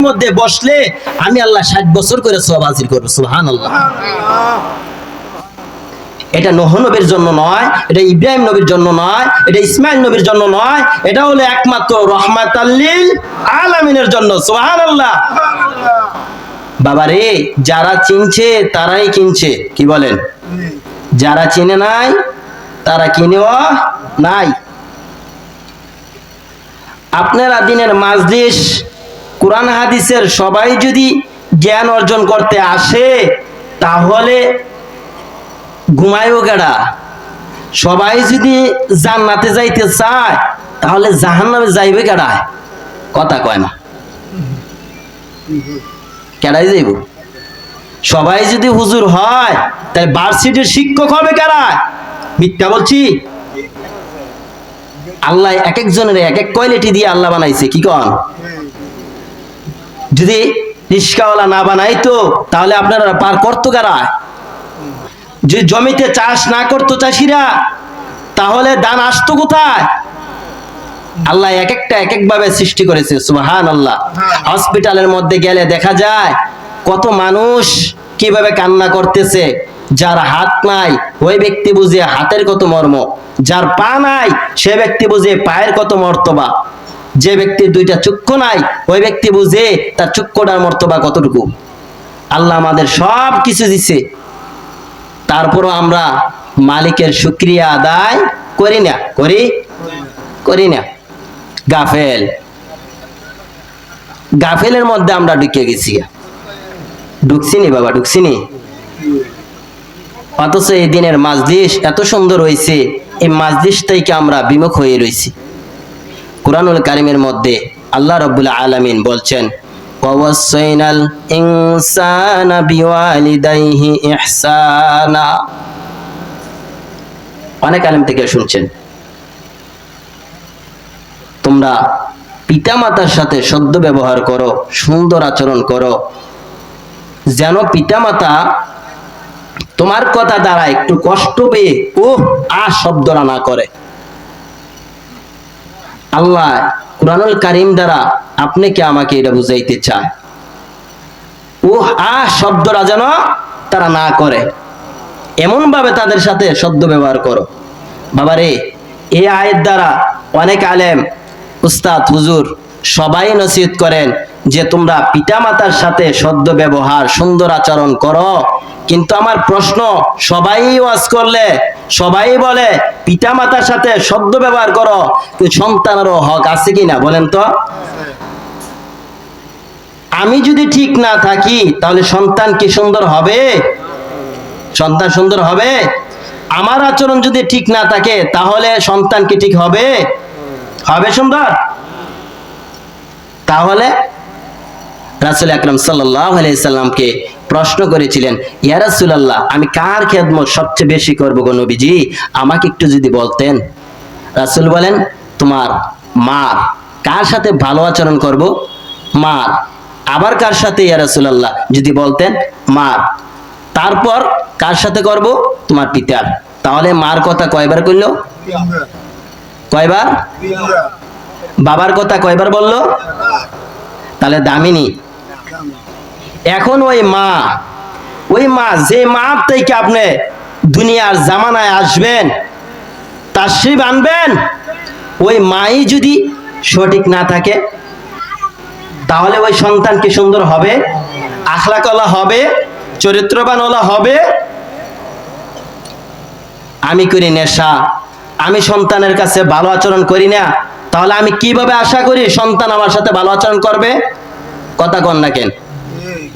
মধ্যে বসলে আমি আল্লাহ 60 বছর করে সওয়াব হাসিল করব। সুবহানাল্লাহ। এটা নূহ নবীর জন্য নয়, এটা ইব্রাহিম নবীর জন্য নয়, এটা ইসমাইল নবীর জন্য নয়, এটা হলো একমাত্র রাহমাতাল লিল আলামিনের জন্য। সুবহানাল্লাহ। বাবারে, যারা চিনছে তারাই কিনছে, কি বলেন? যারা চিনে নাই তারা কিনেও নাই। আপনারা দিনের মাজলিস, কোরআন হাদিসের সবাই যদি জ্ঞান অর্জন করতে আসে তাহলে ঘুমায়ও কেডা? সবাই যদি জান্নাতে যাইতে চায় তাহলে জাহান্নামে যাইবে কেডা? কথা কয় না, কেডাই যাইব? সবাই যদি হুজুর হয় তাই ভার্সিটির শিক্ষক হবে কারা? মিথ্যা বলছি? আল্লাহ এক একজনের এক এক কোয়ালিটি দিয়ে আল্লাহ বানাইছে, কি কন? যদি রিস্কাওয়ালা না বানাইতো তাহলে আপনারা পার করতো কারা? যদি জমিতে চাষ না করতো চাষিরা তাহলে ধান আসতো কোথায়? আল্লাহ এক একটা এক এক ভাবে সৃষ্টি করেছে। সুবহানাল্লাহ। হসপিটালের মধ্যে গেলে দেখা যায় কত মানুষ কিভাবে কান্না করতেছে। যার হাত নাই ওই ব্যক্তি বুঝে হাতের কত মর্ম, যার পা নাই সে ব্যক্তি বুঝে পায়ের কত মর্তবা, যে ব্যক্তির দুইটা চক্ষু নাই ওই ব্যক্তি বুঝে তার চক্ষুটার মর্তবা কতটুকু। আল্লাহ আমাদের সব কিছু দিছে, তারপরও আমরা মালিকের শুকরিয়া আদায় করি না। করি না। গাফেল, গাফেলের মধ্যে আমরা ঢুকে গেছি। ঢুকছিনি বাবা, ঢুকছিনি। অথচ এই দিনের মাজলিস এত সুন্দর হয়েছে, এই মাজলিস থেকে আমরা বিমুখ হয়ে রয়েছি। কুরআনুল কারীমের মধ্যে আল্লাহ রাব্বুল আলামিন বলছেন, ওয়াসাইনাল ইনসানা বিওয়ালিদাইহি ইহসানা। অনেক আলেম থেকে শুনছেন, তোমরা পিতামাতার সাথে সদ্য ব্যবহার করো, সুন্দর আচরণ করো, যেন পিতামাতা তোমার কথা দ্বারা একটু কষ্ট পেয়ে শব্দরা না করে। আল্লাহ কুরআনুল কারীম দ্বারা আপনাকে আমাকে এটা বুঝাইতে চায়, শব্দরা যেন তারা না করে, এমন ভাবে তাদের সাথে সদ্য ব্যবহার করো। বাবারে, এই আয়াত দ্বারা অনেক আলেম, উস্তাদ, হুজুর সবাই নসিহত করেন যে তোমরা পিতামাতার সাথে সদ্য ব্যবহার, সুন্দর আচরণ করো। কিন্তু আমার প্রশ্ন, সবাই ওয়াজ করলে সবাই বলে পিতামাতার সাথে সদ্য ব্যবহার করো, কিন্তু সন্তানেরও হক আছে কিনা বলেন তো? আমি যদি ঠিক না থাকি তাহলে সন্তান কি সুন্দর হবে? সন্তান সুন্দর হবে? আমার আচরণ যদি ঠিক না থাকে তাহলে সন্তান কি ঠিক হবে? হবে সুন্দর? তাহলে রাসূল আকরাম সাল্লাল্লাহু আলাইহি সাল্লামকে প্রশ্ন করেছিলেন, ইয়া রাসূলুল্লাহ, আমি কার খেদমত সবচেয়ে বেশি করব গো নবীজি, আমাকে একটু যদি বলতেন। রাসূল বলেন, তোমার মা। কার সাথে ভালো আচরণ করব? মা। আবার কার সাথে ইয়া রাসূলুল্লাহ? যদি বলতেন মা। তারপর কার সাথে করব? তোমার পিতার। তাহলে মার কথা কয়বার কইলো? কয়বার? বাবার কথা কয়বার বললো? তাহলে দামিনী। এখন ওই মা যে মা থেকে আপনি দুনিয়ার জামানায় আসবেন, তাশরীফ আনবেন, ওই মাই যদি সঠিক না থাকে তাহলে ওই সন্তান কি সুন্দর হবে? আখলাকওয়ালা হবে? চরিত্রবানওয়ালা হবে? আমি করি নেশা, আমি সন্তানের কাছে ভালো আচরণ করি না, তাহলে আমি কিভাবে আশা করি সন্তান আমার সাথে ভালো আচরণ করবে? কথা কন না কেন?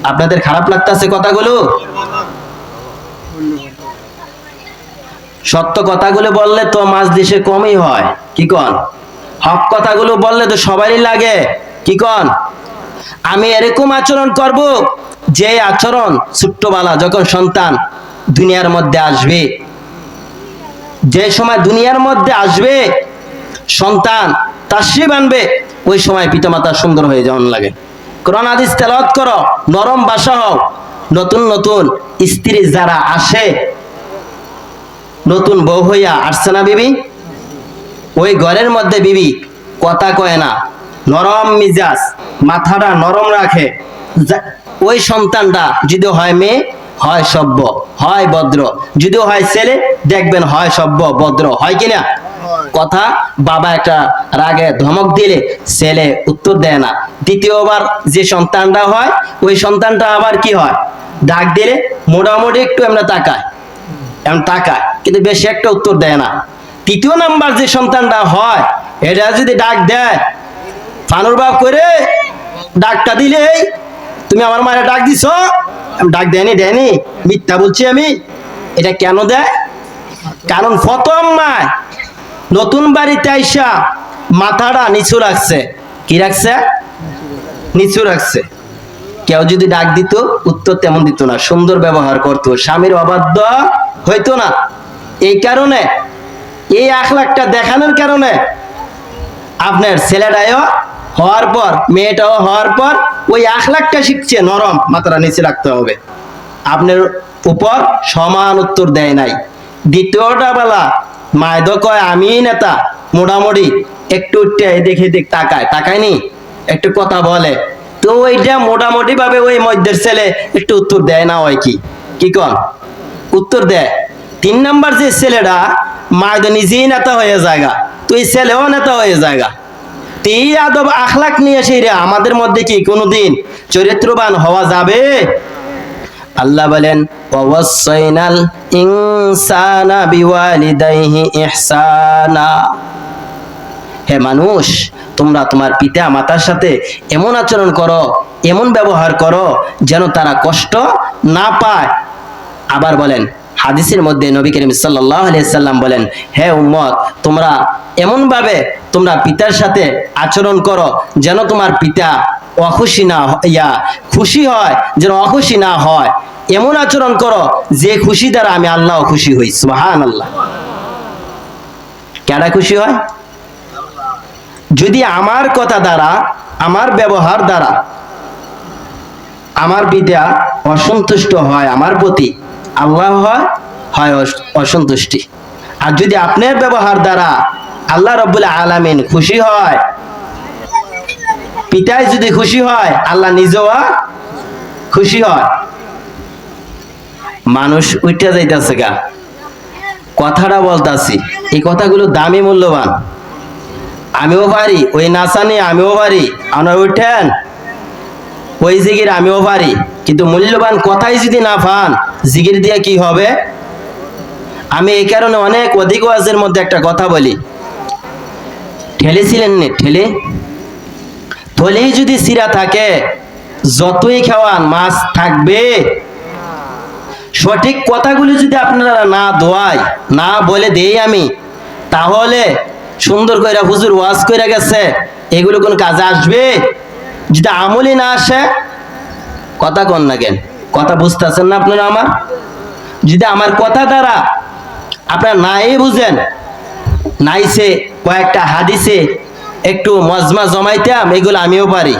আপনাদের খারাপ লাগতেছে কথাগুলো? সত্য কথাগুলো বললে তো মাজলিসে কমই হয়, কি কন? হক কথাগুলো বললে তো সবারই লাগে, কি কন? আমি এরকম আচরণ করব যে আচরণ ছোট্টবেলা যখন সন্তান দুনিয়ার মধ্যে আসবে, যে সময় দুনিয়ার মধ্যে আসবে সন্তান তাশরীফ আনবে, ওই সময় পিতামাতা সুন্দর হয়ে যেমন লাগে। কোরআন হাদিস তেলাওয়াত করো, নরম ভাষা হও। নতুন নতুন স্ত্রী যারা আসে, নতুন বউ হইয়া আসছে না বিবি, ওই ঘরের মধ্যে বিবি কথা কয় না, নরম মিজাজ, মাথাটা নরম রাখে, ওই সন্তানটা যদি হয় মেয়ে হয় সভ্য, হয় ভদ্র, যদি হয় ছেলে দেখবেন হয় সভ্য ভদ্র, হয় কিনা? কথা বাবা একটা রাগে ধমক দিলে ছেলে উত্তর দেয় না। দ্বিতীয়বার যে সন্তানটা হয় ওই সন্তানটা আবার কি হয়, ডাক দিলে মোটামুটি একটু আমরা তাকায়, এমন তাকায়, কিন্তু বেশি একটা উত্তর দেয় না। তৃতীয় নাম্বার যে সন্তানটা হয় এটা যদি ডাক দেয় ফানুর বাপ করে ডাকটা দিলে, তুমি আমার মায়ের ডাক দিছ, ডাক দেয়নি মিথ্যা বলছি আমি, এটা কেন দেয়? কারণ প্রথম মায় নতুন বাড়িতে আইসা মাথাটা নিচু রাখছে, কি রাখছে? নিচু রাখছে। কেউ যদি ডাক দিত উত্তর তেমন দিত না, সুন্দর ব্যবহার করতো, স্বামীর অবাধ্য হইতো না। এই কারণে এই আখলাকটা দেখানোর কারণে আপনার ছেলেটাও হওয়ার পর মেয়েটাও হওয়ার পর ওই আখলাকটা শিখছে, নরম, মাথাটা নিচে রাখতে হবে, আপনার উপর সমান উত্তর দেয় নাই। দ্বিতীয়টা বেলা মায়দ কয় আমি নেতা, মোটামুটি একটু দেখে তাকায়নি, একটু কথা বলে, তো ওইটা মোটামুটি ভাবে ওই মধ্যের ছেলে একটু উত্তর দেয় না, হয় কি কন উত্তর দেয়। 3 নাম্বার যে ছেলেটা মায়দ নিজেই নেতা হয়ে জায়গা, তো এই ছেলেও নেতা হয়ে জায়গা। এই আদব আখলাক নিয়ে সেই আমাদের মধ্যে কি কোনোদিন চরিত্রবান হওয়া যাবে? আল্লাহ বলেন ওয়াসাইনাল ইনসানা বিওয়ালিদাইহি ইহসানা, হে মানুষ তোমরা তোমার পিতা মাতার সাথে এমন আচরণ করো, এমন ব্যবহার করো যেন তারা কষ্ট না পায়। আবার বলেন হাদিসের মধ্যে নবী করিম সাল্লাল্লাহু আলাইহি সাল্লাম বলেন, হে উম্মত তোমরা এমন ভাবে তোমরা পিতার সাথে আচরণ করো যেন তোমার পিতা অখুশি না খুশি হয়, যেন অখুশি না হয়, এমন আচরণ করো যে খুশি দ্বারা আমি আল্লাহ খুশি হই। সুবহানাল্লাহ। কেডা খুশি হয়? যদি আমার কথা দ্বারা, আমার ব্যবহার দ্বারা আমার পিতা অসন্তুষ্ট হয় আমার প্রতি, আল্লাহ হয় অসন্তুষ্টি। আর যদি আপনার ব্যবহার দ্বারা আল্লাহ রাব্বুল আলামিন খুশি হয়, পিতাই যদি খুশি হয় আল্লাহ নিজেও খুশি হয়। মানুষ উঠে যাইতেছে গা, কথাটা বলতাছি, এই কথাগুলো দামি মূল্যবান, আমিও পারি, ওই নাচানি আমিও পারি, আপনারা উঠেন, ওই জিগির আমিও পারি, কিন্তু মূল্যবান কথাই যদি না পান জিগির দিয়ে কি হবে? আমি এই কারণে অনেক অধিক ওয়াজের মধ্যে একটা কথা বলি, ঠেলেছিলেন নে ঠেলে থলি যদি সিরা থাকে যতই খাওয়ান মাছ থাকবে। সঠিক কথাগুলো যদি আপনারা না দোয়াই, না বলে দেই আমি, তাহলে সুন্দর কইরা হুজুর ওয়াজ কইরা গেছে এগুলো কোন কাজে আসবে? যদি আমলই না আসে, কথা কন না কেন? কথা বুঝতেছেন না আপনারা আমার? যদি আমার কথা দ্বারা আপনারা নাই বুঝেন, নাইছে কয়েকটা হাদিসে একটু মজমা জমাইতাম, এগুলো আমিও পারি,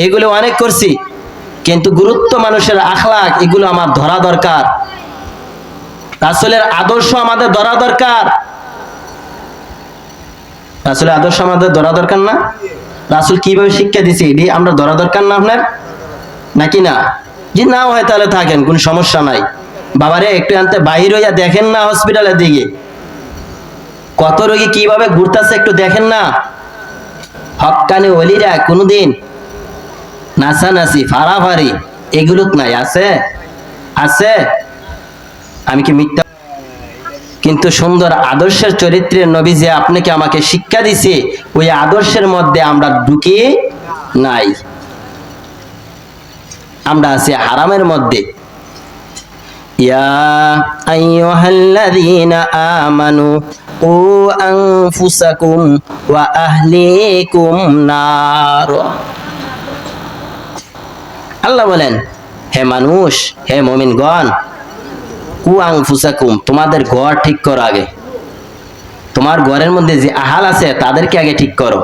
এগুলো অনেক করছি, কিন্তু গুরুত্ব মানুষের আখলাক এগুলো আমার ধরা দরকার, রাসূলের আদর্শ আমাদের ধরা দরকার। রাসূলের আদর্শ আমাদের ধরা দরকার না? রাসূল কিভাবে শিক্ষা দিয়েছে এটি আমরা ধরা দরকার না আপনার, নাকি না? যে না হয় তাহলে থাকেন, কোন সমস্যা নাই। বাবারে একটু আনতে বাহির হইয়া দেখেন না হসপিটালের দিকে কত রোগী কিভাবে ঘুরতেছে, একটু দেখেন না। হক্কানি ওলিরা কোনোদিন নাচানাচি ফাড়াফাড়ি এগুলো নাই, আছে আছে, আমি কি মিথ্যা? কিন্তু সুন্দর আদর্শের চরিত্রের নবী যে আপনাকে আমাকে শিক্ষা দিছে, ওই আদর্শের মধ্যে আমরা ঢুকি নাই, আমরা আছি হারামের মধ্যে। ইয়া আইয়ুহাল্লাযীনা আমানু কু আনফুসাকুম ওয়া আহলিকুম নার। আল্লাহ বলেন, হে মানুষ, হে মুমিনগণ, কু আনফুসাকুম, তোমাদের ঘর ঠিক করো আগে, তোমার ঘরের মধ্যে যে আহাল আছে তাদেরকে আগে ঠিক করো।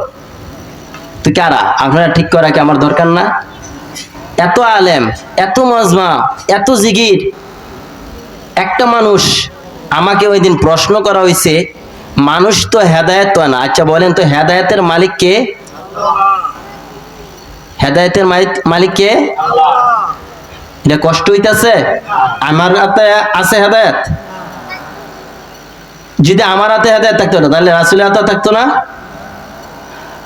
তো কারা? আপনারা ঠিক করা কি আমার দরকার না? এত আলেম, এত মজমা, এত জিগির, একটা মানুষ, আমাকে ওই দিন প্রশ্ন করা হয়েছে, মানুষ তো হেদায়েত তো না, আচ্ছা বলেন তো হেদায়েতের মালিক কে? হেদায়েতের মালিক কে? এটা কষ্ট হইতাছে? আমার হাতে আছে হেদায়েত? যদি আমার হাতে হেদায়েত থাকতো না তাহলে রাসূলের হাতে থাকতো না?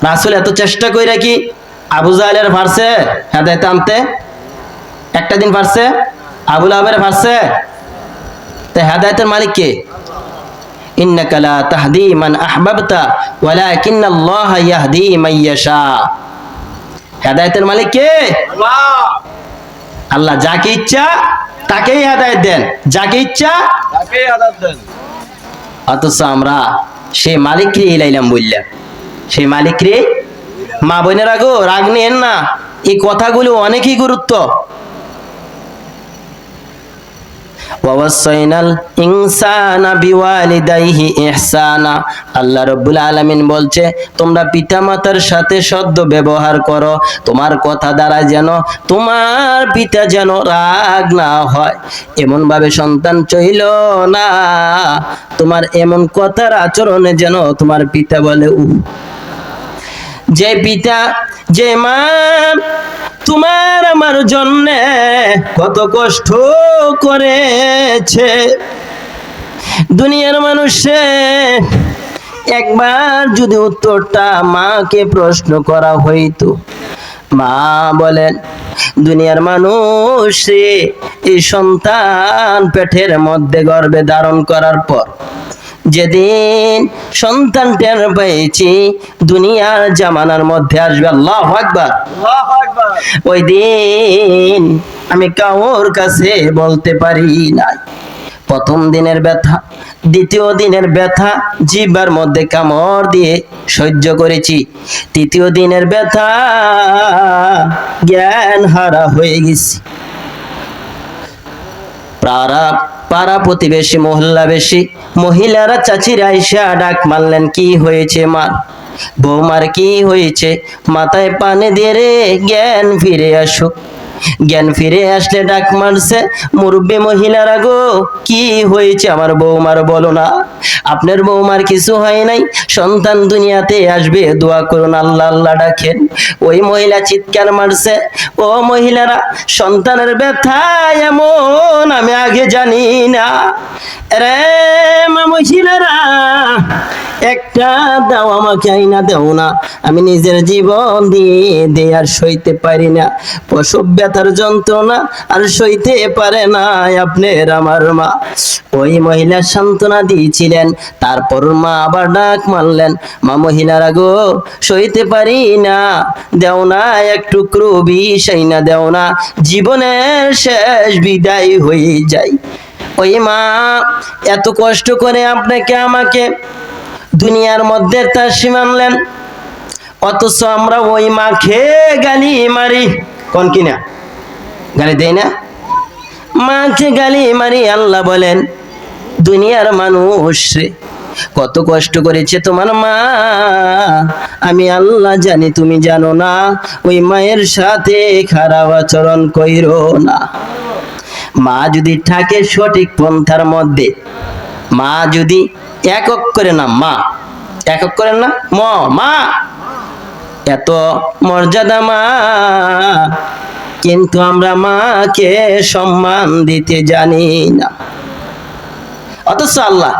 রাসূল এত চেষ্টা কইরা কি আবু জাহেলের পারছে হেদায়েত আনতে? একটা দিন পারছে? আবু লাহাবের পারছে? তো হেদায়েতের মালিক কে? ইন্নাকা লা তাহদি মান আহবাবতা ওয়ালাকিন্নাল্লাহা ইয়াহদি মান ইয়াশা। হেদায়েতের মালিক কে? আল্লাহ। আল্লাহ যাকে ইচ্ছা তাকেই হেদায়েত দেন, যাকে ইচ্ছা তাকেই হেদায়েত দেন। অথচ আমরা সেই মালিককে ইলাইলাম বললাম, সেই মালিকরে। মা বোনেরা গো, রাগ নিয়েন না, এই কথাগুলো অনেকই গুরুত্ব। ওয়াসাইনাল ইনসানা বিওয়ালিদাইহি ইহসানা। আল্লাহ রাব্বুল আলামিন বলছে তোমরা পিতামাতার সাথে সদ্য ব্যবহার করো, তোমার কথা দ্বারা যেন তোমার পিতা যেন রাগ না হয়, এমন ভাবে সন্তান চইল না, তোমার এমন কথার আচরণে যেন তোমার পিতা বলে উহ। যে পিতা যে মা তোমার আমার জন্য কত কষ্ট করেছে, দুনিয়ার মানুষে একবার যদি উত্তরটা মাকে প্রশ্ন করা হইতো, মা বলেন দুনিয়ার মানুষ এই সন্তান পেটের মধ্যে গর্ভে ধারণ করার পর যেদিন সন্তান টের পেয়েছি দুনিয়ার জামানার মধ্যে আসবে, আল্লাহু আকবার, আল্লাহু আকবার, ওই দিন আমি কাউর কাছে বলতে পারি নাই। প্রথম দিনের ব্যথা, দ্বিতীয় দিনের ব্যথা জিহ্বার মধ্যে কামড় দিয়ে সহ্য করেছি, তৃতীয় দিনের ব্যথা জ্ঞান হারা হয়ে গেছি। পাড়া প্রতিবেশী মহল্লাবেশী মহিলারা চাচিরা আইসা ডাক মারলেন, কি হয়েছে মার? বৌমার কি হয়েছে? মাথায় পানি দিয়ে রে জ্ঞান ফিরে আসো। জ্ঞান ফিরে আসলে ডাক মারছে, মুরব্বী মহিলারা গো কি হয়েছে আমার বৌমার বলো না। আপনার বৌমার কিছু হয় নাই, সন্তান দুনিয়াতে আসবে, দোয়া করুন, আল্লাহ আল্লাহ ডাকেন। ওই মহিলা চিৎকার মারছে, ও মহিলারা সন্তানের ব্যথা এমন আমি আগে জানি না রে মহিলারা, একটা দাও আমাকে, আইনা দাও না, আমি নিজের জীবন দিয়ে আর সইতে পারি না, প্রসব ব্যথার যন্ত্রণা আর সইতে পারে না আপনার আমার মা। ওই মহিলা সান্ত্বনা দিয়েছিলেন, তারপর মা আবার ডাক মারলেন, মা মহিলারা গো সইতে পারি না, দেও না এক টুকরো বিষ আইনা দেও না, জীবনের শেষ বিদায় হয়ে যায়। ওই মা এত কষ্ট করে আপনাকে আমাকে দুনিয়ার মধ্যে তাসি মানলেন, অথচ আমরা ওই মাকে গালি মারি, কোন কিনা গালি দেই না? মাকে গালি মারি। আল্লাহ বলেন দুনিয়ার মানুষ কত কষ্ট করেছে তোমার মা, আমি আল্লাহ জানি, তুমি জানো না। ওই মায়ের সাথে খারাপ আচরণ কইরো না। মা যদি থাকে সঠিক পন্থার মধ্যে, মা যদি একক করে না, মা একক করেন না, মা এত মর্যাদা মা, কিন্তু আমরা মাকে সম্মান দিতে জানি না। অথচ আল্লাহ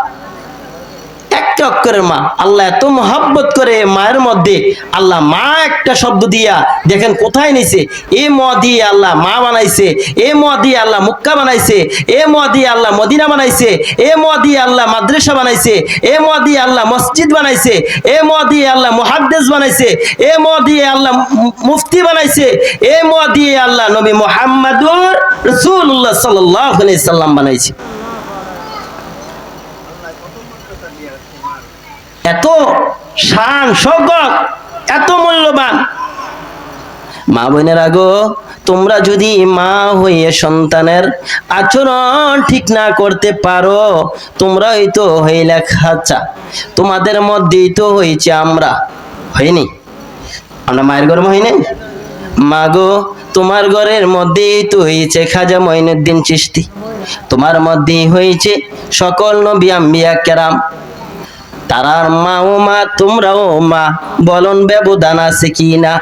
একটা অক্ষরের মা, আল্লাহ এত মহব্বত করে মায়ের মধ্যে, আল্লাহ মা একটা শব্দ দিয়া দেখেন কোথায় নিছে। এ ম দিয়ে আল্লাহ মা বানাইছে, এ ম দিয়ে আল্লাহ মক্কা বানাইছে, এ ম দিয়ে আল্লাহ মদিনা বানাইছে, এ ম দিয়ে আল্লাহ মাদ্রাসা বানাইছে, এ ম দিয়ে আল্লাহ মসজিদ বানাইছে, এ ম দিয়ে আল্লাহ মুহাদ্দিস বানাইছে, এ ম দিয়ে আল্লাহ মুফতি বানাইছে, এ ম দিয়ে আল্লাহ নবী মুহাম্মদুর রাসূলুল্লাহ সাল্লাল্লাহু আলাইহি সাল্লাম বানাইছে। এত শান শওকত, এত মূল্যবান। মা বোনেরা গো, তোমরা যদি মা হয়ে সন্তানের আচরণ ঠিক না করতে পারো, তোমরাই তো হইলে খাঁচা, তোমাদের মধ্যেই তো হয়েছে আমরা, হয়নি? আমরা মায়ের গর্ভ হই নাই? মা গো, তোমার ঘরের মধ্যেই তো হয়েছে খাজা মঈনুদ্দিন চিশতি, তোমার মধ্যেই হয়েছে সকল নবী আম্বিয়া কেরাম, তারার মা ও মা, তোমরাও মা, বলন ব্যবধান আছে কি না?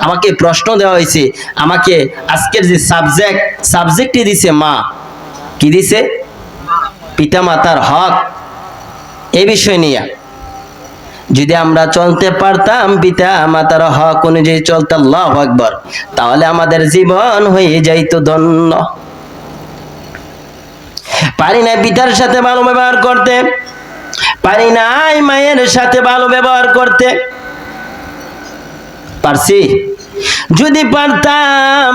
আমাকে প্রশ্ন দেওয়া হয়েছে, আমাকে আজকের যে সাবজেক্টই দিছে মা, কি দিছে? পিতা মাতার হক। এই বিষয় নিয়ে যদি আমরা চলতে পারতাম পিতা মাতার হক অনুযায়ী চলতে, আল্লাহু আকবার, তাহলে আমাদের জীবন হয়ে যাইত ধন্য। পারি না পিতার সাথে ভালো ব্যবহার করতে, পারি নাই মায়ের সাথে ভালো ব্যবহার করতে। পারছি? যদি পারতাম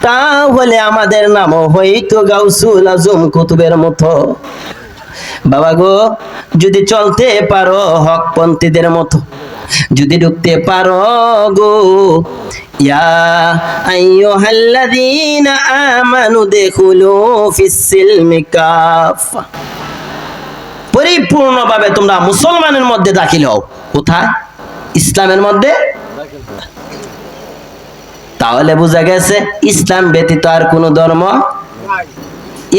তাহলে আমাদের নামও হইতো গাউসুল আজম কুতুবের মতো। বাবা গো, যদি চলতে পারো হকপন্থীদের মতো, যদি ঢুকতে পারো গো, ইয়া আইয়ুহাল্লাযীনা আমানু দুখুলু ফিস-সিলমি কাফা, পরিপূর্ণভাবে তোমরা মুসলমানের মধ্যে দাখিল হও। কোথায়? ইসলামের মধ্যে। তাহলে বোঝা গেছে ইসলাম ব্যতীত আর কোন ধর্ম নাই।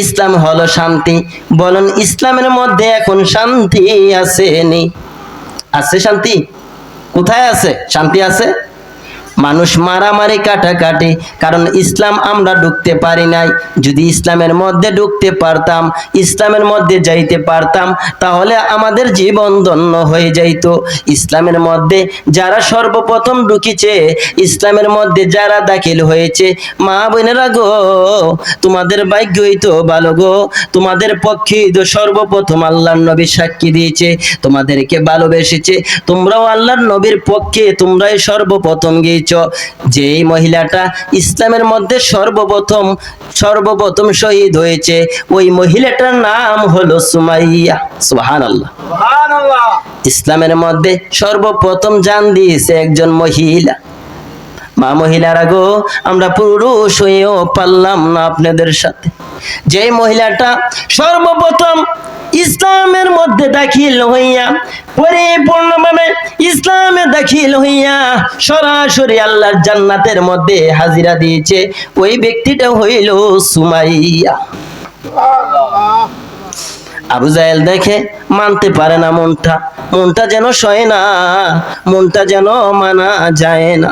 ইসলাম হলো শান্তি। বলুন, ইসলামের মধ্যে এখন শান্তি আছে নি? আছে শান্তি? কোথায় আছে শান্তি? আছে মানুষ মারামারি কাটাকাটি, কারণ ইসলাম আমরা ঢুকতে পারি নাই। যদি ইসলামের মধ্যে ঢুকতে পারতাম, ইসলামের মধ্যে যাইতে পারতাম, তাহলে আমাদের জীবন ধন্য হয়ে যাইত। ইসলামের মধ্যে যারা সর্বপ্রথম ঢুকেছে, ইসলামের মধ্যে যারা দাখিল হয়েছে, মা বোনেরা গো, তোমাদের ভাগ্যই তো ভালো গো। তোমাদের পক্ষে তো সর্বপ্রথম আল্লাহর নবী সাক্ষী দিয়েছে, তোমাদেরকে ভালোবেসেছে। তোমরাও আল্লাহর নবীর পক্ষে, তোমরাই সর্বপ্রথম গিয়েছ। যেই মহিলাটা ইসলামের মধ্যে সর্বপ্রথম শহীদ হয়েছে, ওই মহিলাটার নাম হলো সুমাইয়া। সুবহানাল্লাহ, সুবহানাল্লাহ। ইসলামের মধ্যে সর্বপ্রথম জান দিয়েছে একজন মহিলা। মা মহিলারা গো, আমরা পুরুষ হয়েও পারলাম না আপনাদের সাথে। যে মহিলাটা সর্বপ্রথম ইসলামের মধ্যে দাখিল হইয়া, পরিপূর্ণভাবে ইসলামে দাখিল হইয়া সরাসরি আল্লাহর জান্নাতের মধ্যে হাজিরা দিয়েছে, ওই ব্যক্তিটা হইল সুমাইয়া। আবু জাহেল দেখে মানতে পারে না, মনটা যেন সয় না, মনটা যেন মানা যায় না।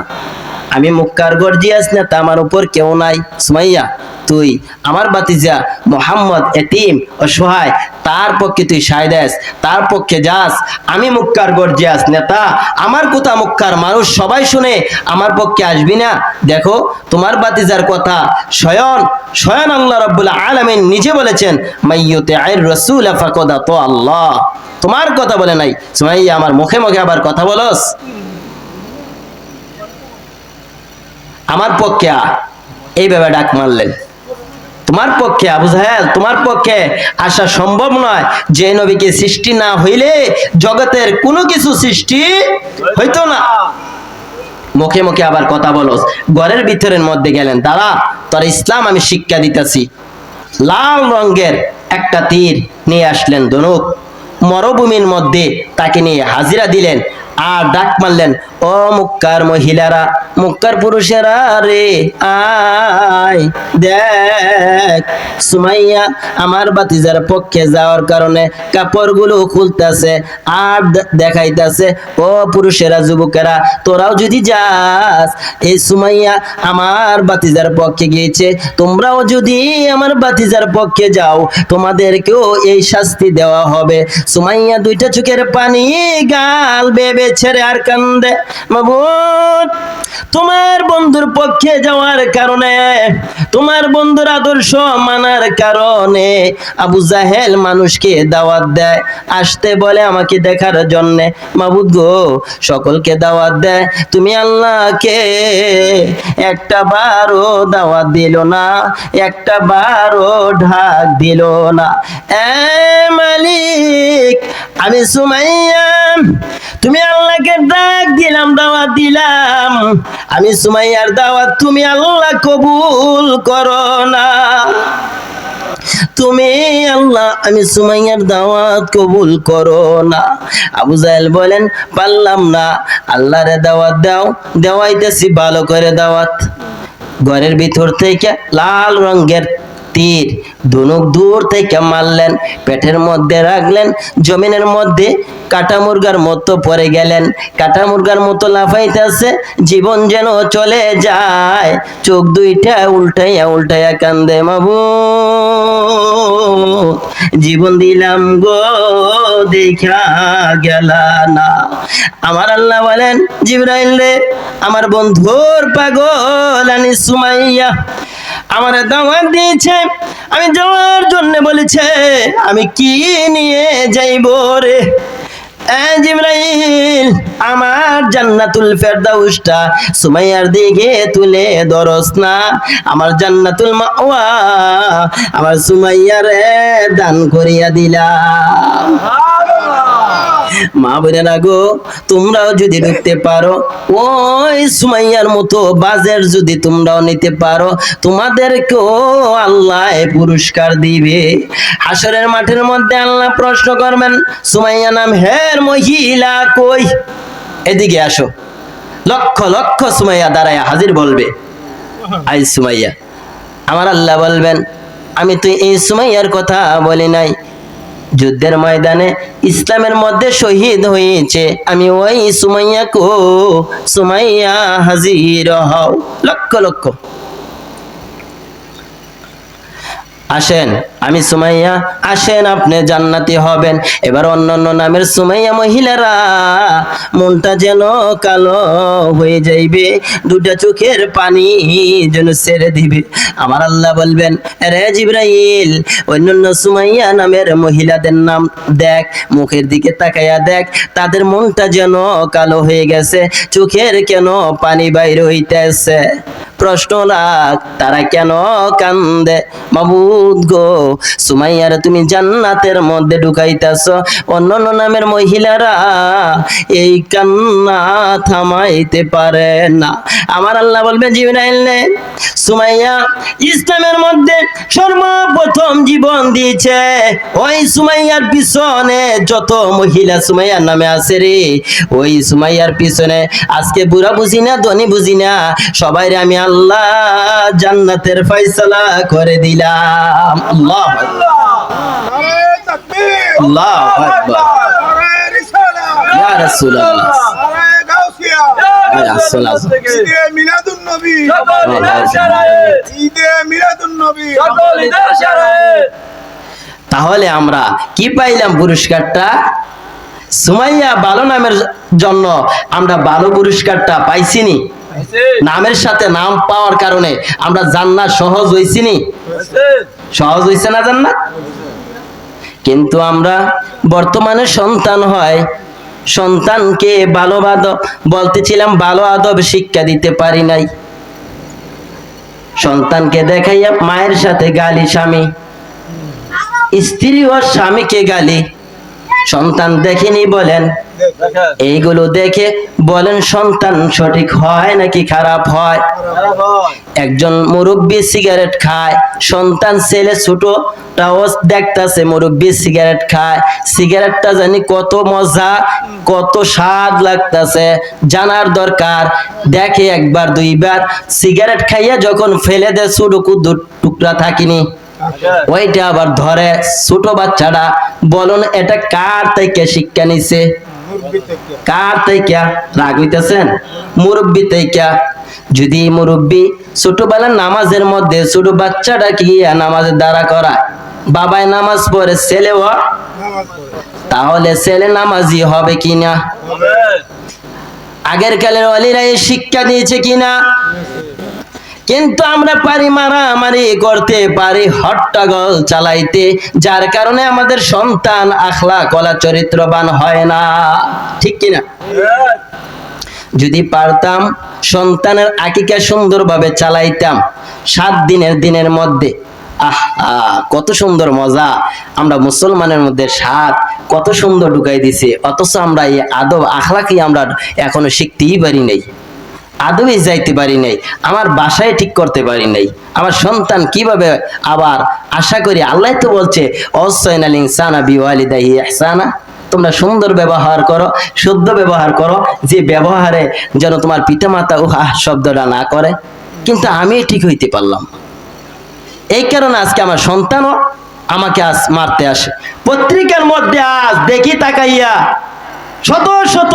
আমি মুক্কার গর্জিয়াস নেতা, আমার উপর কেউ নাই। সুমাইয়া, তুই আমার ভাতিজা মুহাম্মদ এতিম অসহায়, তার পক্ষে তুই সায়দাস, তার পক্ষে যাস। আমি মুক্কার গর্জিয়াস নেতা, আমার কথা মুক্কার মানুষ সবাই শুনে, আমার পক্ষে আসবি না? দেখো তোমার ভাতিজার কথা স্বয়ং আল্লাহ রাব্বুল আলামিন নিজে বলেছেন, মাইয়ুতি'আর রাসূল ফাকাদ আতা আল্লাহ। তোমার কথা বলে নাই। সুমাইয়া, আমার মুখে মুখে আবার কথা বলস? আমার পক্ষে এইভাবে ডাক মারলেন। তোমার পক্ষে আবু জাহেল, তোমার পক্ষে আসা সম্ভব নয়। যে নবীকে সৃষ্টি না হইলে জগতের কোনো কিছু সৃষ্টি হইতো না। মুখে মুখে আবার কথা বলস। ঘরের ভিতরের মধ্যে গেলেন, দাঁড়া, তোর ইসলাম আমি শিক্ষা দিতেছি। লাল রঙের একটা তীর নিয়ে আসলেন, ধনুক, মরুভূমির মধ্যে তাকে নিয়ে হাজিরা দিলেন, আর ডাক মারলেন, ও মুক্কার মহিলারা, মুক্কার পুরুষেরা রে, আয় দেখ, সুমাইয়া আমার ভাতিজার পক্ষে যাওয়ার কারণে কাপড়গুলো খুলতেছে আর দেখাইতেছে। ও পুরুষেরা, যুবকেরা, তোরাও যদি যাস, এই সুমাইয়া আমার ভাতিজার পক্ষে গিয়েছে, তোমরাও যদি আমার ভাতিজার পক্ষে যাও, তোমাদেরকেও এই শাস্তি দেওয়া হবে। সুমাইয়া দুইটা চোখের পানি গাল বেবে ছেড়ে আর কান্দে। মাবুদ, তোমার বন্ধুর পক্ষে যাওয়ার কারণে, তোমার বন্ধুর আদর্শ মানার কারণে আবু জাহেল মানুষকে দাওয়াত দেয়, আসতে বলে আমাকে দেখার জন্য। মাবুদ গো, সকলকে দাওয়াত দেয়, তুমি আল্লাহকে একটা বারও দাওয়াত দিল না, একটা বারও ঢাক দিল না। এ মালিক, আমি সুমাইয়া, তুমি আল্লাহকে ডাক দিলাম, দাওয়াত দিলাম, আমি সুমাইয়ার দাওয়াত তুমি আল্লাহ কবুল করো না। তুমি আল্লাহ, আমি সুমাইয়ার দাওয়াত কবুল করো না। আবু জাহেল বলেন, পারলাম না, আল্লাহরে দাওয়াত দাও। দেওয়াইতেছি ভালো করে দাওয়াত। ঘরের ভিতর থেকে লাল রঙের তীর ধনুক দূর থেকে মারলেন, পেটের মধ্যে রাখলেন, জমিনের মধ্যে কাটা মুরগার মতো পড়ে গেলেন। কাটা মুরগার মতো লাফাইতেছে, জীবন যেন চলে যায়। চোখ দুইটা উল্টাইয়া উল্টাইয়া কান্দে, মাবুদ জীবন দিলাম গো দেখা গেলা না। আমার আল্লাহ বলেন, জিবরাইল রে, আমার বন্ধুর পাগল আনি সুমাইয়া আমার দাওয়াত দিয়েছে, আমি যাওয়ার জন্য বলেছে, আমি কি নিয়ে যাইব রে? জিবরাইল, আমার জান্নাতুল ফেরদাউসটা সুমাইয়ার দিকে তুলে ধরস না। আমার জান্নাতুল মাওয়া আমার সুমাইয়ারে দান করিয়া দিলাম। মা বোনেরা গো, তোমরাও যদি ঢুকতে পারো, ওই সুমাইয়ার মতো বাজের যদি তোমরাও নিতে পারো, তোমাদেরকেও আল্লাহ পুরস্কার দিবে। হাসরের মাঠের মধ্যে আল্লাহ প্রশ্ন করবেন, সুমাইয়া নাম হের মহিলা কই? এদিকে আসো। লক্ষ লক্ষ সুমাইয়া দাঁড়ায় হাজির বলবে, আই সুমাইয়া। আমার আল্লাহ বলবেন, আমি তো এই সুমাইয়ার কথা বলি নাই, যুদ্ধের ময়দানে ইসলামের মধ্যে শহীদ হয়েছে, আমি ওই সুমাইয়া কো, সুমাইয়া হাজির হও। লক্ষ লক্ষ আসেন, আমি সুমাইয়া, আসেন আপনি জান্নাতি হবেন। এবার অন্যান্য নামের সুমাইয়া মহিলারা মনটা যেন কালো হয়ে যাইবে, দুটা চোখের পানি যেন ছেড়ে দিবে। আমার আল্লাহ বলবেন, রে জিবরাইল, অন্যান্য সুমাইয়া নামের মহিলাদের নাম দেখ, মুখের দিকে তাকাইয়া দেখ, তাদের মনটা যেন কালো হয়ে গেছে, চোখের কেন পানি বাইর হইতেছে। প্রশ্ন রাখ, তারা কেন কান্দে? মাবুদ গো, সুমাইয়ার তুমি জান্নাতের মধ্যে ঢুকাইতেছ, অন্যান্য নামের মহিলারা এই কান্না থামাইতে পারে না। আমার আল্লাহ বলবে, জিবরাইল নে, সুমাইয়া ইসলামের মধ্যে সর্বপ্রথম জীবন দিয়েছে, ওই সুমাইয়ার পিছনে যত মহিলা সুমাইয়ার নামে আছে রে, ওই সুমাইয়ার পিছনে আজকে বুড়া বুঝি না, ধনী বুঝি না, সবাই আমি আল্লাহ জান্নাতের ফয়সালা করে দিলাম। আল্লাহু আকবার, আল্লাহু আকবার, ইয়া রাসূলুল্লাহ, তাহলে আমরা কি পাইলাম পুরস্কারটা? সুমাইয়া ভালো নামের জন্য আমরা ভালো পুরস্কারটা পাইছিনি। নামের সাথে নাম পাওয়ার কারণে আমরা জান্নাত সহজ হইছিনি, সহজ হইছে না জান্নাত? কিন্তু আমরা বর্তমানে সন্তান হয়, সন্তানকে ভালো বলতেছিলাম ভালো আদব শিক্ষা দিতে পারি নাই। সন্তানকে দেখাইয়া মায়ের সাথে গালি, স্বামী স্ত্রী ও স্বামীকে গালি, সন্তান দেখেনি বলেন, এইগুলো দেখে বলেন সন্তান সঠিক হয় নাকি খারাপ হয়? একজন মুরব্বী সিগারেট খায়, সন্তান ছেলে ছোটটাও দেখতাছে মুরব্বী সিগারেট খায়, সিগারেটটা জানি কত মজা, কত স্বাদ লাগতাছে, জানার দরকার। দেখে একবার দুইবার, সিগারেট খাইয়া যখন ফেলে দেয় ছোট টুকরা থাকিনি, ওইটা আবার ধরে ছোট বাচ্চাটা। বলুন এটা কার থেকে শিক্ষা নিছে? কার থেকে? রাগ হইতেছেন? মুরব্বী থেকে। যদি মুরব্বী ছোটবেলার নামাজের মধ্যে ছোট বাচ্চাটা কি নামাজের দ্বারা করা, বাবায় নামাজ পড়ে, ছেলেও, তাহলে ছেলে নামাজি হবে কিনা? আগের কালের ওয়ালিরা এই শিক্ষা দিয়েছে কিনা? কিন্তু আমরা পারি মারামারি করতে, পারি হট্টগোল চালাইতে, যার কারণে আমাদের সন্তান আখলাক ওয়ালা চরিত্রবান হয় না। ঠিক কিনা? যদি পারতাম সন্তানের আকিকা সুন্দরভাবে চালাইতাম 7 দিনের মধ্যে, কত সুন্দর মজা। আমরা মুসলমানের মধ্যে 7 কত সুন্দর ঢুকাই দিছে, অথচ আমরা এই আদব আখলাকই আমরা এখনো শিখতেই পারি নাই, আদবে যাইতে পারি নাই, আমার বাসায় ঠিক করতে পারি নাই। আমার সন্তান কিভাবে আবার আশা করি, আল্লাহ তো বলছে ওয়াসাইনাল ইনসানা বিওয়ালিদাইহি ইহসানা, তোমরা সুন্দর ব্যবহার করো, শুদ্ধ ব্যবহার করো, যে ব্যবহারে যেন তোমার পিতামাতা শব্দটা না করে। কিন্তু আমি ঠিক হইতে পারলাম, এই কারণে আজকে আমার সন্তানও আমাকে আজ মারতে আসে। পত্রিকার মধ্যে আজ দেখি তাকাইয়া শত শত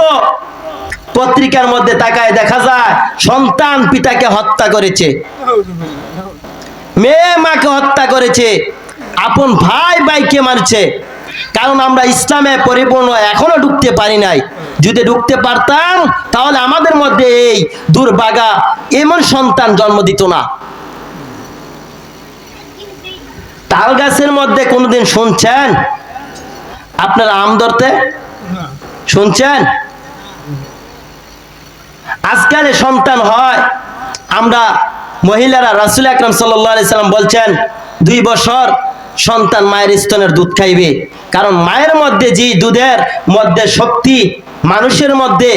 পত্রিকার মধ্যে তাকায় দেখা যায় সন্তান পিতাকে হত্যা করেছে, মেয়ে মাকে হত্যা করেছে, আপন ভাই ভাইকে মারছে। কারণ আমরা ইসলামে পরিপূর্ণ এখনো ঢুকতে পারি নাই। যদি ঢুকতে পারতাম তাহলে আমাদের মধ্যে এই দুর্ভাগা এমন সন্তান জন্ম দিত না। তাল গাছের মধ্যে কোনোদিন শুনছেন আপনারা আম ধরতে? শুনছেন? আজকাল সন্তান হয়, আমরা মহিলারা রাসূল আকরাম সাল্লাল্লাহু আলাইহি সাল্লাম বলছেন 2 বছর সন্তান মায়ের স্তনের দুধ খাইবে। কারণ মায়ের মধ্যে যে দুধের মধ্যে শক্তি মানুষের মধ্যে,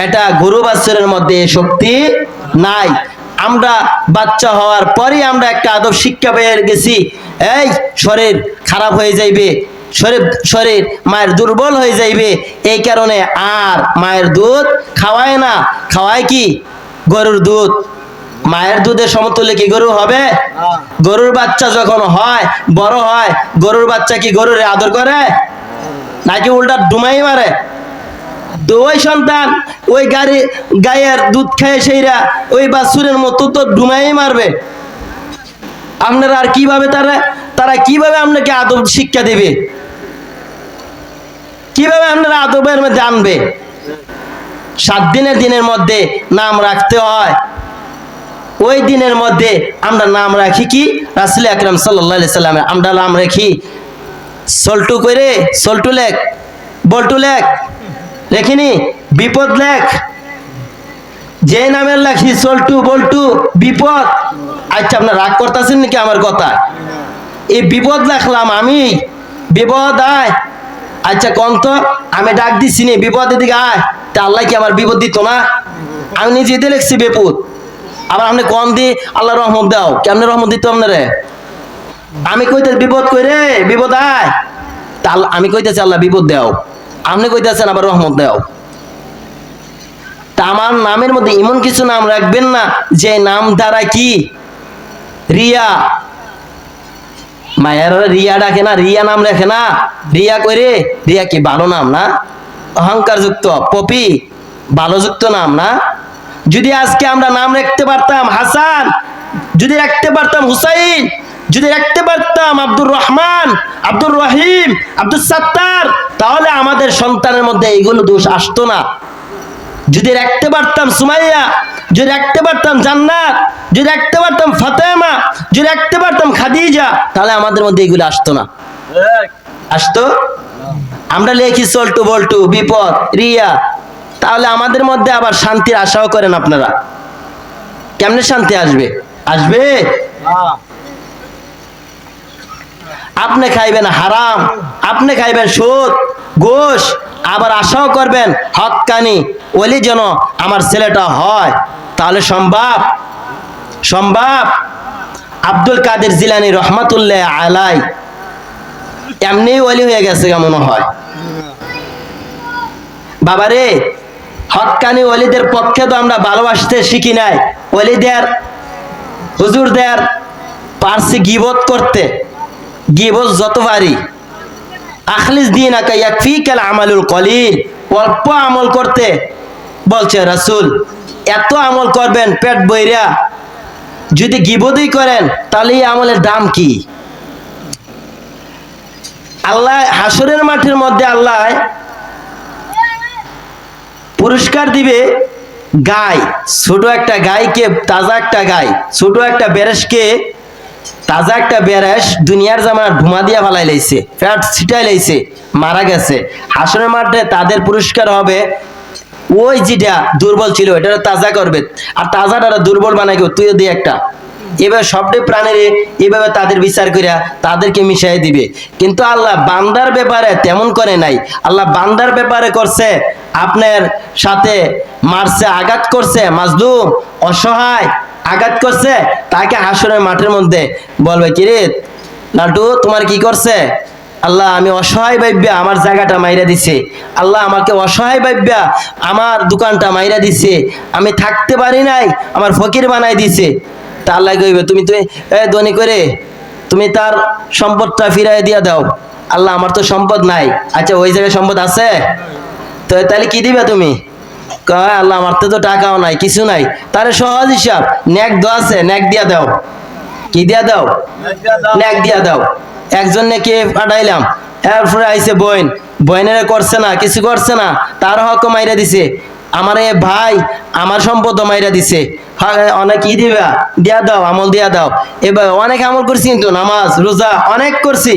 এটা গরু বাছুরের মধ্যে শক্তি নাই। আমরা বাচ্চা হওয়ার পরই আমরা একটা আদব শিক্ষা পেয়ে গেছি, এই শরীর খারাপ হয়ে যাইবে, শরীর মায়ের দুর্বল হয়ে যাইবে, এই কারণে আর মায়ের দুধ খাওয়ায় না। খাওয়ায় কি? গরুর দুধ। মায়ের দুধের সমতুল্য কি গরু হবে? গরুর বাচ্চা যখন হয়, বড় হয়, গরুর বাচ্চা কি গরুরে আদর করে নাকি উল্টা ডুমাই মারে? তো ওই সন্তান ওই গায়ের দুধ খেয়ে সেইরা ওই বাছুরের মতো তো ডুমাই মারবে। আপনারা আর কিভাবে তারা কিভাবে আপনাকে আদব শিক্ষা দেবে? কিভাবে আপনারা আদবের মধ্যে আনবে? 7 দিনের মধ্যে নাম রাখতে হয়। ওই দিনের মধ্যে আমরা নাম রাখি কি? রাসূল আকরাম সাল্লাল্লাহু আলাইহি সাল্লামের। আমরা নাম রাখি সল্টু করে, সল্টু লেখ, বল্টু লেখ, রেখিনি বিপদ লেখ। যে নামের লেখি সল্টু বল্টু বিপদ। আচ্ছা, আপনার রাগ করতেছেন নাকি আমার কথা? এই বিপদ লেখলাম আমি, বিপদ আয়। আচ্ছা কোন তো আমি ডাক দিছি নি বিপদ এদিকে আয়, তা আল্লাহ কি আমার বিপদ দিত না? আমি নিজে লিখছি বিপদ, আবার আপনি কোন দি আল্লাহ রহমত দাও, কেমনে রহমত দিত আপনারে? আমি কইতে বিপদ কইরে বিপদ আয়, তা আমি কইতেছি আল্লাহ বিপদ দাও, আপনি কইতেছেন আবার রহমত দাও। তা আমার নামের মধ্যে এমন কিছু নাম রাখবেন না যে নাম দ্বারা কি রিয়া। মায়েরা রিয়া ডাকে না, রিয়া নাম রেখে না। রিয়া কইরে, রিয়া কি ভালো নাম না? অহংকার যুক্ত, পপি ভালো যুক্ত নাম না? যদি আজকে আমরা নাম রাখতে পারতাম হাসান, যদি রাখতে পারতাম হুসাইন, যদি রাখতে পারতাম আব্দুর রহমান, আব্দুর রহিম, আব্দুল সাত্তার, তাহলে আমাদের সন্তানের মধ্যে এইগুলো দোষ আসতো না। যদি রাখতে পারতাম সুমাইয়া, যদি রাখতে পারতাম জান্নাত, যদি রাখতে পারতাম ফাতেমা, যদি রাখতে পারতাম খাদিজা, তাহলে আমাদের মধ্যে এগুলো আসতো না। আসতো? আমরা লেখি সল্টু বল্টু বিপদ রিয়া, তাহলে আমাদের মধ্যে আবার শান্তির আশাও করেন আপনারা। কেমনে শান্তি আসবে? আসবে? আপনি খাইবেন হারাম, আপনি খাইবেন সুদ ঘুষ, আবার আশাও করবেন হক্কানি ওলি যেন আমার ছেলেটা হয়, তাহলে সম্ভব? সম্ভব? আব্দুল কাদের জিলানী রহমাতুল্লাহ আলাই এমনি ওলি হয়ে গেছে মনে হয়। বাবারে, হক্কানি ওলিদের পক্ষে তো আমরা ভালোবাসতে শিখি নাই। ওলিদের হুজুরদের পারছি গীবত করতে, গীবত যত পারি। আখলিস দীনাকা ইয়াকফিকাল আমালুল কলিল, অল্প আমল করতে বলছে রাসূল। এত আমল করবেন পেট বইরা, যদি গীবতই করেন তাহলে এই আমলের দাম কি? আল্লাহ হাসরের মাঠের মধ্যে আল্লাহ পুরস্কার দিবে গাই, ছোট একটা গাইকে, তাজা একটা গাই, ছোট একটা বেরেশকে, তাজা একটা বেরেশ দুনিয়ার জামানা ধুমা দিয়া ফালাই লাইছে, ফ্যাট ছিটাই লাইছে, মারা গেছে। হাসরের মাঠে তাদের পুরস্কার হবে ওই যেটা দুর্বল ছিল এটা তাজা করবে, আর তাজাটা দুর্বল বানাই তুইও দিয়ে একটা। এভাবে সবটাই প্রাণের এভাবে তাদের বিচার করিয়া তাদেরকে মিশাই দিবে। কিন্তু আল্লাহ বান্দার ব্যাপারে তেমন করে নাই। আল্লাহ বান্দার ব্যাপারে করছে আপনার সাথে মারছে, আঘাত করছে, মাজলুম অসহায় আঘাত করছে, তাকে হাসরের মাঠের মধ্যে বলবে কিরে লাটু তোমার কি করছে? আল্লাহ আমি অসহায় ভাইব্যা আমার জায়গাটা মাইরা দিছে, আল্লাহ আমাকে অসহায় ভাইব্যা আমার দোকানটা মাইরা দিছে, আমি থাকতে পারি নাই আমার ফকির বানাই দিছে। তা আল্লাহ কইবে তুমি ধনী করে তুমি তার সম্পদটা ফিরাই দিয়া দাও। আল্লাহ আমার তো সম্পদ নাই। আচ্ছা ওই জায়গায় সম্পদ আছে, তো তাহলে কি দিবে তুমি? কয় আল্লাহ আমার তো টাকাও নাই, কিছু নাই। তাহলে সহজ হিসাব, নেক দোয়া আছে, নেক দিয়া দাও। কি দিয়া দাও? নেক দিয়া দাও। একজন নেকে পাঠাইলাম, এরপরে আইছে বোন, বোনের করছে না, কিছু করছে না, তার হক মাইরা দিছে। আমার এ ভাই আমার সম্পদ মাইরা দিছে, অনেক কি দিবা দিয়া দাও, আমল দিয়া দাও। এবার অনেক আমল করছি, কিন্তু নামাজ রোজা অনেক করছি,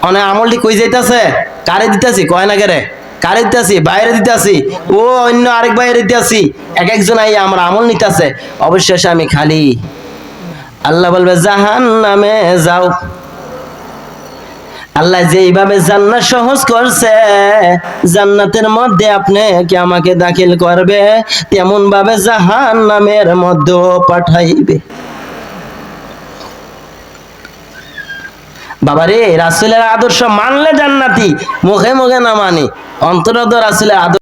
অনেক আমলটি কই যাইতাছে, কারে দিতাছি, কয় না কেরে, কারে দিতাছি, বাইরে দিতাছি, ও অন্য আরেক বাইরে দিতাছি, এক একজন আই আমার আমল নিতাছে। অবশেষে আমি খালি। আল্লাহ বলবে জাহান্নামে যাও। আল্লাহ যেইভাবে জান্নাত সহজ করছে, জান্নাতের মধ্যে আপনি কি আমাকে দাখিল করবে, তেমন ভাবে জাহান্নামের মধ্যেও পাঠাইবে। বাবারে রাসূলের আদর্শ মানলে জান্নাতি, মুখে মুখে না মানি, অন্তরে তো রাসূলের আদর্শ